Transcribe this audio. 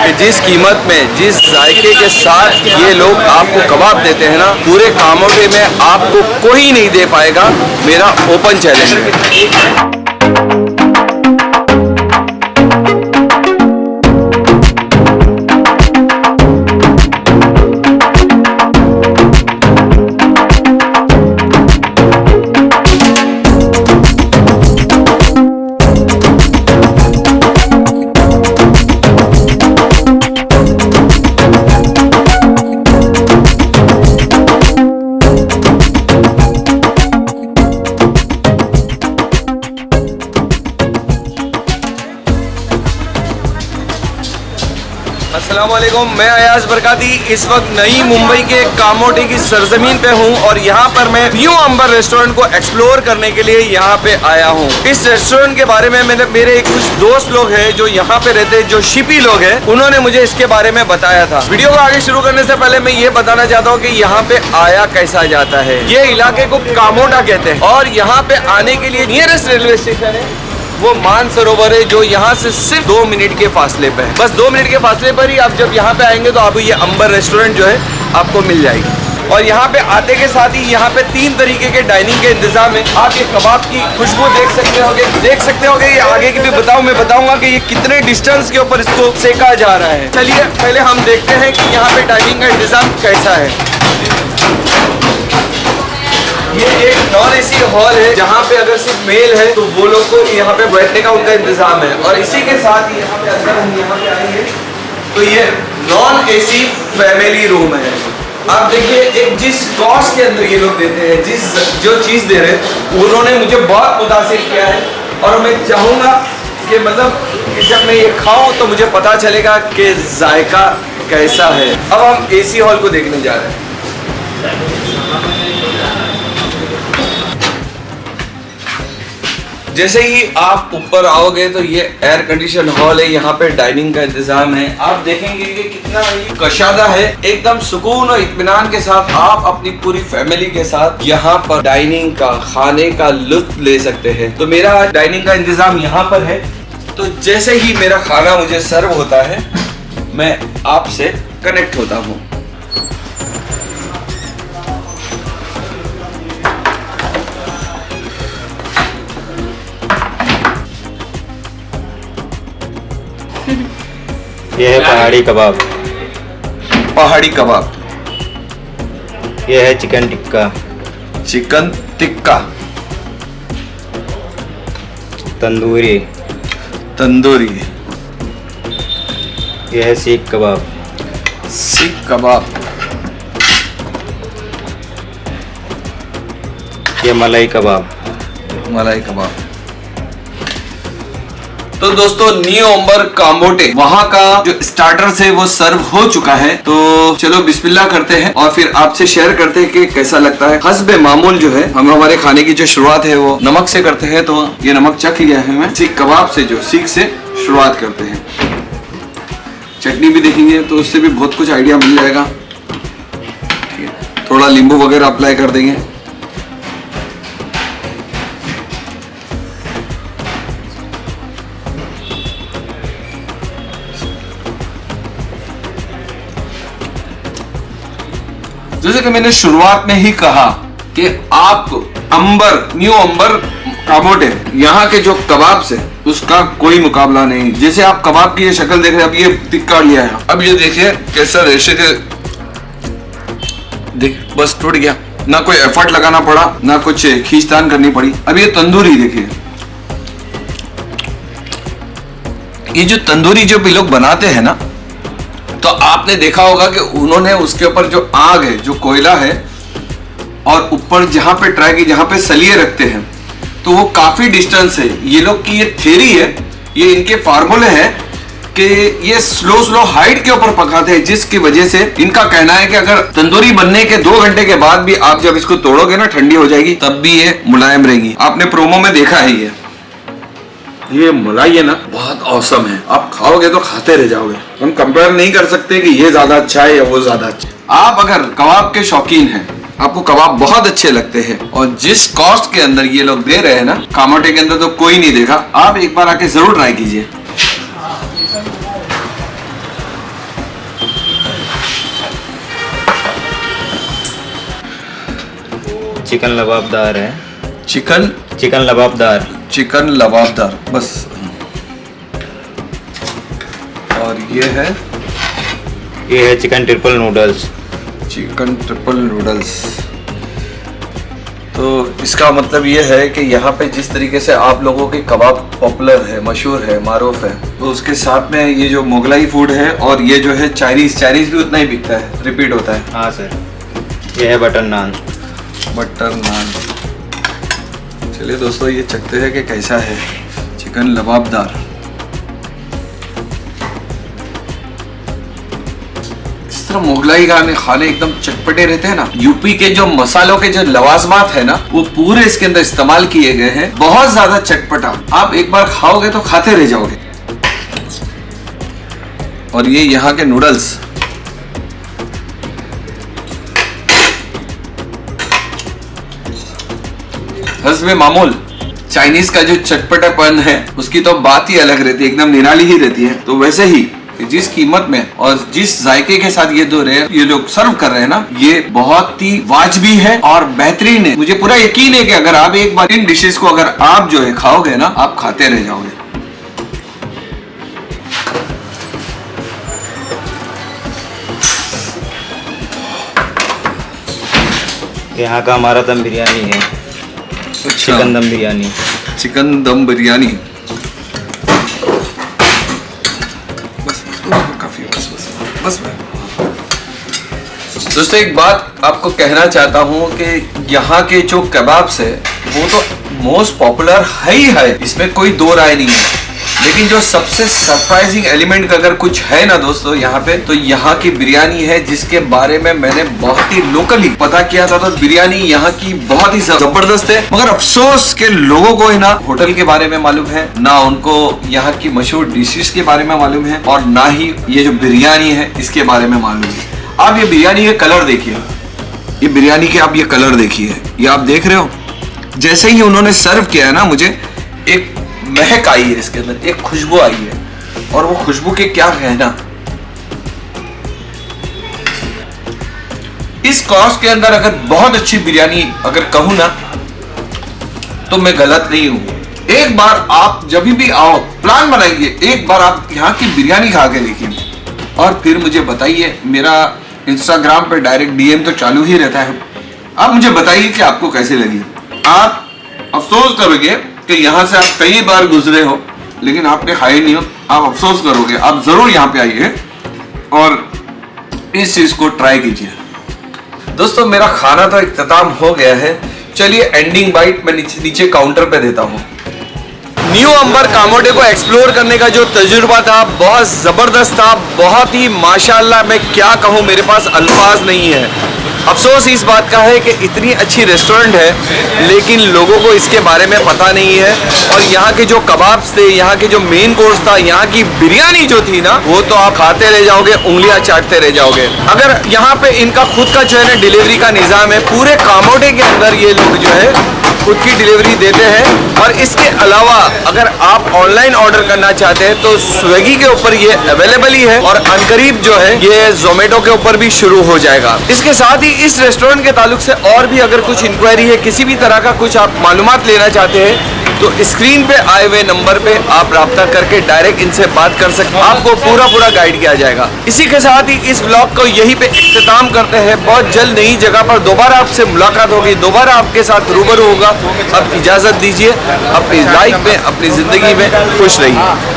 कि जिस कीमत में, जिस जायके के साथ ये लोग आपको कबाब देते हैं ना, पूरे कामोटे में आपको कोई नहीं दे पाएगा। मेरा ओपन चैलेंज है। अस्सलामुअलैकुम, मैं अयाज बरकाती इस वक्त नई मुंबई के कामोटे की सरजमीन पे हूँ और यहाँ पर मैं न्यू अंबर रेस्टोरेंट को एक्सप्लोर करने के लिए यहाँ पे आया हूँ। इस रेस्टोरेंट के बारे में मेरे कुछ दोस्त लोग हैं जो यहाँ पे रहते हैं, जो शिपी लोग हैं, उन्होंने मुझे इसके बारे में बताया था। वीडियो को आगे शुरू करने से पहले मैं ये बताना चाहता हूँ कि यहाँ पे आया कैसा जाता है। ये इलाके को कामोटा कहते हैं और यहाँ पे आने के लिए नियरेस्ट रेलवे स्टेशन है वो मानसरोवर है, जो यहाँ से सिर्फ 2 मिनट के फासले पे है। बस 2 मिनट के फासले पर ही आप जब यहाँ पे आएंगे तो आपको ये अंबर रेस्टोरेंट जो है आपको मिल जाएगी। और यहाँ पे आते के साथ ही यहाँ पे 3 तरीके के डाइनिंग के इंतजाम है। आप ये कबाब की खुशबू देख सकते होगे। ये आगे की भी मैं बताऊंगा कि ये कितने डिस्टेंस के ऊपर इसको सेका जा रहा है। चलिए पहले हम देखते हैं कि यहाँ पे डाइनिंग का इंतजाम कैसा है। ये एक नॉन एसी हॉल है जहाँ पे अगर सिर्फ मेल है तो वो लोग को यहाँ पे बैठने का उनका इंतजाम है। और इसी के साथ यहाँ पे अगर हम यहाँ पे आएंगे तो ये नॉन एसी फैमिली रूम है। आप देखिए एक जिस कॉस्ट के अंदर ये लोग देते हैं, जो चीज़ दे रहे हैं, उन्होंने मुझे बहुत मुतासिर किया है। और मैं चाहूँगा कि मतलब जब मैं ये खाऊँ तो मुझे पता चलेगा कि जायका कैसा है। अब हम एसी हॉल को देखने जा रहे हैं। जैसे ही आप ऊपर आओगे तो ये एयर कंडीशन हॉल है, यहाँ पे डाइनिंग का इंतजाम है। आप देखेंगे कि कितना ही कशादा है। एकदम सुकून और इत्मीनान के साथ आप अपनी पूरी फैमिली के साथ यहाँ पर डाइनिंग का, खाने का लुत्फ ले सकते हैं। तो मेरा डाइनिंग का इंतजाम यहाँ पर है। तो जैसे ही मेरा खाना मुझे सर्व होता है मैं आपसे कनेक्ट होता हूँ। ये है पहाड़ी कबाब। पहाड़ी कबाब। ये है चिकन टिक्का। चिकन टिक्का। तंदूरी। तंदूरी। ये है सीख कबाब। सीख कबाब। ये मलाई कबाब। मलाई कबाब। तो दोस्तों न्यू अंबर कामोटे वहाँ का जो स्टार्टर्स है वो सर्व हो चुका है। तो चलो बिस्मिल्लाह करते हैं और फिर आपसे शेयर करते हैं कि कैसा लगता है। हस्बे मामूल जो है हम हमारे खाने की जो शुरुआत है वो नमक से करते हैं। तो ये नमक चख लिया है मैं। सीख कबाब से सीख से शुरुआत करते हैं। चटनी भी देखेंगे तो उससे भी बहुत कुछ आइडिया मिल जाएगा। ठीक है, थोड़ा नींबू वगैरह अप्लाई कर देंगे। जैसे कि मैंने शुरुआत में ही कहा कि आप न्यू अंबर कामोटे यहाँ के जो कबाब से उसका कोई मुकाबला नहीं। जैसे आप कबाब की ये शक्ल देख रहे हैं, अब ये टिक्का लिया है, अब ये देखिए कैसा रेशे के देख बस टूट गया। ना कोई एफर्ट लगाना पड़ा, ना कुछ खींचतान करनी पड़ी। अब ये तंदूरी देखिए, ये जो तंदूरी जो भी लोग बनाते हैं ना, तो आपने देखा होगा कि उन्होंने उसके ऊपर जो आग है, जो कोयला है, और ऊपर जहां पे ट्राई की, जहां पे सलिए रखते हैं, तो वो काफी डिस्टेंस है। ये लोग की ये थ्योरी है, ये इनके फार्मूले हैं कि ये स्लो हाइट के ऊपर पकाते हैं, जिसकी वजह से इनका कहना है कि अगर तंदूरी बनने के 2 घंटे के बाद भी आप जब इसको तोड़ोगे ना, ठंडी हो जाएगी, तब भी ये मुलायम रहेगी। आपने प्रोमो में देखा है ये मलाई है ना, बहुत औसम है। आप खाओगे तो खाते रह जाओगे। हम कंपेयर नहीं कर सकते कि ये ज्यादा अच्छा है या वो ज्यादा अच्छा है। आप अगर कबाब के शौकीन हैं, आपको कबाब बहुत अच्छे लगते हैं, और जिस कॉस्ट के अंदर ये लोग दे रहे हैं ना, कामोटे के अंदर तो कोई नहीं देखा। आप एक बार आके जरूर ट्राई कीजिए। चिकन लबाबदार है। चिकन चिकन लबाबदार। चिकन लबाबदार बस। और ये है chicken triple noodles. Chicken triple noodles. तो इसका मतलब ये है कि यहाँ पे जिस तरीके से आप लोगों के कबाब पॉपुलर है, मशहूर है, मारूफ है, तो उसके साथ में ये जो मुगलाई फूड है और ये जो है चाइनीज भी उतना ही बिकता है, रिपीट होता है। हाँ सर, ये है बटर नान। बटर नान। चलिए दोस्तों, ये चखते हैं कि कैसा है चिकन लबाबदार। मुगलाई खाने एकदम चटपटे रहते हैं ना। यूपी के जो मसालों के जो लवाजमात है ना, वो पूरे इसके अंदर इस्तेमाल किए गए हैं। बहुत ज्यादा चटपटा, आप एक बार खाओगे तो खाते रह जाओगे। और ये यहाँ के नूडल्स, हस्बे मामूल चाइनीज का जो चटपटापन है उसकी तो बात ही अलग रहती है, एकदम निराली ही रहती है। तो वैसे ही जिस कीमत में और जिस जायके के साथ ये लोग सर्व कर रहे हैं ना, ये बहुत ही वाजबी है और बेहतरीन है। मुझे पूरा यकीन है कि अगर आप एक बार इन डिशेस को अगर आप जो है खाओगे ना, आप खाते रह जाओगे। यहाँ का हमारा दम बिरयानी है। चिकन दम बिरयानी। चिकन दम बिरयानी। बस दोस्तों, एक बात आपको कहना चाहता हूँ कि यहाँ के जो कबाब्स है वो तो मोस्ट पॉपुलर है ही है, इसमें कोई दो राय नहीं है। लेकिन जो सबसे सरप्राइजिंग एलिमेंट का अगर कुछ है ना दोस्तों यहाँ पे, तो यहाँ की बिरयानी है, जिसके बारे में मैंने बहुत ही लोकली पता किया था। तो बिरयानी यहाँ की बहुत ही जबरदस्त है। मगर अफसोस के लोगों को है ना होटल के बारे में मालूम है, ना उनको यहाँ की मशहूर डिशेस के बारे में मालूम है, और ना ही ये जो बिरयानी है इसके बारे में मालूम है। आप ये बिरयानी के कलर देखिए, ये बिरयानी के आप ये कलर देखिए, ये आप देख रहे हो। जैसे ही उन्होंने सर्व किया है ना, मुझे एक महक आई है इसके अंदर, एक खुशबू आई है। और वो खुशबू के क्या कहना, इस कॉस्ट के अंदर अगर बहुत अच्छी बिरयानी अगर कहूं ना, तो मैं गलत नहीं हूं। एक बार आप जब भी आओ, प्लान बनाइए, एक बार आप यहाँ की बिरयानी खा के देखिए और फिर मुझे बताइए। मेरा इंस्टाग्राम पे डायरेक्ट डीएम तो चालू ही रहता है। आप मुझे बताइए कि आपको कैसे लगी। आप अफसोस करोगे कि यहाँ से आप कई बार गुजरे हो लेकिन आपने खाई नहीं हो, आप अफसोस करोगे। आप जरूर यहाँ पे आइए और इस चीज को ट्राई कीजिए। दोस्तों, मेरा खाना तो इख्तिताम हो गया है। चलिए एंडिंग बाइट मैं नीचे काउंटर पे देता हूँ। न्यू अंबर कामोटे को एक्सप्लोर करने का जो तजुर्बा था बहुत जबरदस्त था, बहुत ही माशाल्लाह। मैं क्या कहूँ, मेरे पास अल्फाज नहीं है। अफसोस इस बात का है कि इतनी अच्छी रेस्टोरेंट है लेकिन लोगों को इसके बारे में पता नहीं है। और यहाँ के जो कबाब्स थे, यहाँ के जो मेन कोर्स था, यहाँ की बिरयानी जो थी ना, वो तो आप खाते रह जाओगे, उंगलियां चाटते रह जाओगे। अगर यहाँ पे इनका खुद का जो है ना डिलीवरी का निज़ाम है, पूरे कामोटे के अंदर ये लोग जो है खुद की डिलीवरी देते हैं। और इसके अलावा अगर आप ऑनलाइन ऑर्डर करना चाहते हैं तो स्विगी के ऊपर ये अवेलेबल ही है, और अनकरीब जो है ये जोमेटो के ऊपर भी शुरू हो जाएगा। इसके साथ ही इस रेस्टोरेंट के ताल्लुक से और भी अगर कुछ इंक्वायरी है, किसी भी तरह का कुछ आप मालूमात लेना चाहते हैं, तो स्क्रीन पे आए हुए नंबर पे आप राब्ता करके डायरेक्ट इनसे बात कर सकते हैं। आपको पूरा गाइड किया जाएगा। इसी के साथ ही इस ब्लॉग को यहीं पे इख्तिताम करते हैं। बहुत जल्द नई जगह पर दोबारा आपसे मुलाकात होगी, दोबारा आपके साथ रूबरू होगा। अब इजाजत दीजिए। अपनी लाइफ में, अपनी जिंदगी में खुश रहिए।